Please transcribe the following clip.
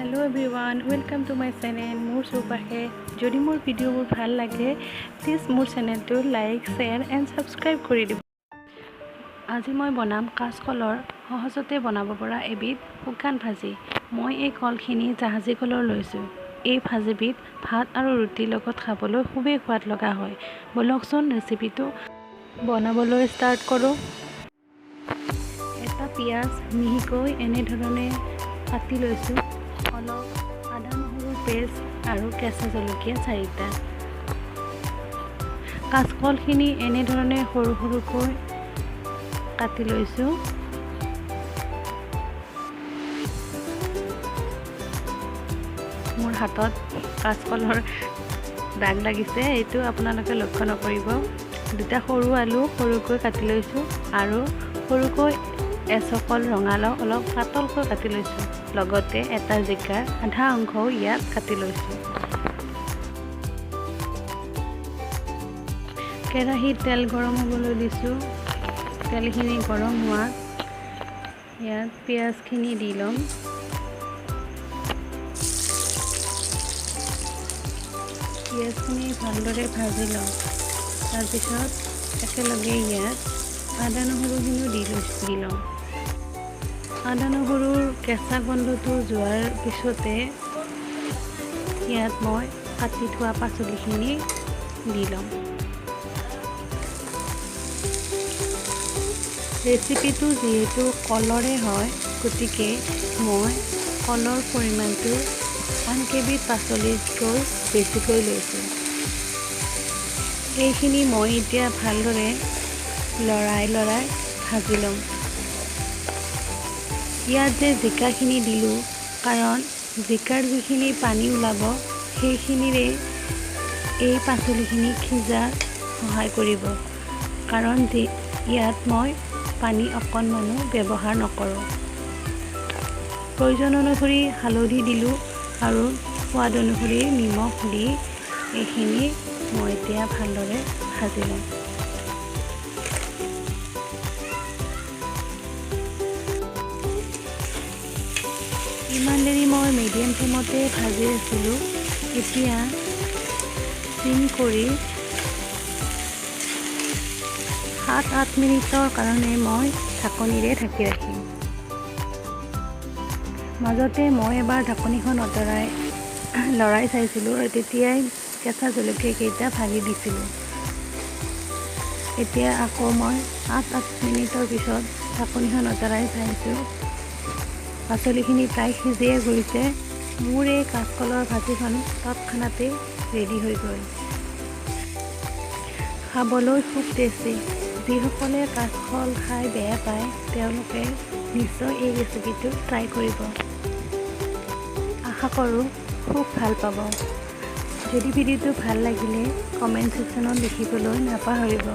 Hello everyone welcome to my channel मोर चौपाशे যদি মোৰ ভিডিঅ'বোৰ ভাল লাগে প্লিজ মোৰ চেনেলটো লাইক শ্বেয়াৰ এণ্ড সাবস্ক্ৰাইব কৰি দিব। আজি মই বনাম কাঁচকলৰ সহজতে বনাব পৰা এবিধ শুকান ভাজি। মই এই কলখিনি জাহাজী কলৰ লৈছোঁ। এই ভাজিবিধ ভাত আৰু ৰুটিৰ লগত খাবলৈ খুবেই সোৱাদ লগা হয়। বলকচোন ৰেচিপিটো বনাবলৈ ষ্টাৰ্ট কৰোঁ। এটা পিঁয়াজ মিহিকৈ এনেধৰণে কাটি লৈছোঁ। অলপ আদা নহৰুৰ পেষ্ট আৰু কেঁচা জলকীয়া 4টা। কাঁচকলখিনি এনেধৰণে সৰু সৰুকৈ কাটি লৈছোঁ। মোৰ হাতত কাঁচকলৰ দাগ লাগিছে, এইটো আপোনালোকে লক্ষ্য নকৰিব। 2টা সৰু আলু সৰুকৈ কাটি লৈছোঁ আৰু সৰুকৈ এচকল ৰঙালাও অলপ পাতলকৈ কাটি লৈছোঁ। লগতে এটা জিকাৰ আধা অংশও ইয়াত কাটি লৈছোঁ। কেৰাহীত তেল গৰম হ'বলৈ দিছোঁ। তেলখিনি গৰম হোৱাত ইয়াত পিঁয়াজখিনি দি ল'ম। পিঁয়াজখিনি ভালদৰে ভাজি ল'ম। তাৰপিছত একেলগে ইয়াত আদা নহৰুখিনিও দি ল'ম। আদা নহৰুৰ কেঁচা গন্ধটো যোৱাৰ পিছতে ইয়াত মই কাটি থোৱা পাচলিখিনি দি ল'ম। ৰেচিপিটো যিহেতু কলৰে হয়, গতিকে মই কলৰ পৰিমাণটো আন কেইবিধ পাচলিতকৈ বেছিকৈ লৈছোঁ। এইখিনি মই এতিয়া ভালদৰে লৰাই ভাজি ল'ম। ইয়াত যে জিকাখিনি দিলোঁ, কাৰণ জিকাৰ যিখিনি পানী ওলাব সেইখিনিৰে এই পাচলিখিনি সিজাত সহায় কৰিব। কাৰণ ইয়াত মই পানী অকণমানো ব্যৱহাৰ নকৰোঁ। প্ৰয়োজন অনুসৰি হালধি দিলোঁ আৰু সোৱাদ অনুসৰি নিমখ দি এইখিনি মই এতিয়া ভালদৰে ভাজি ল'ম। ইমান দেৰি মই মিডিয়াম ফ্লেমতে ভাজি আছিলোঁ। এতিয়া চিম কৰি 7-8 মিনিটৰ কাৰণে মই ঢাকনিৰে ঢাকি ৰাখিম। মাজতে মই এবাৰ ঢাকনিখন লৰাই চাইছিলোঁ আৰু তেতিয়াই কেঁচা জলকীয়া কেইটা ভাঙি দিছিলোঁ। এতিয়া আকৌ মই 7-8 মিনিটৰ পিছত ঢাকনিখন আঁতৰাই চাইছোঁ। পাচলিখিনি প্ৰায় সিজিয়ে গৈছে। মোৰ এই কাঁচকলৰ ভাজিখন তৎক্ষণাতে ৰেডি হৈ গ'ল। খাবলৈ খুব টেষ্টি। যিসকলে কাঁচকল খাই বেয়া পায় তেওঁলোকে নিশ্চয় এই ৰেচিপিটো ট্ৰাই কৰিব। আশা কৰোঁ খুব ভাল পাব। যদি ভিডিঅ'টো ভাল লাগিলে কমেণ্ট ছেকশ্যনত লিখিবলৈ নাপাহৰিব।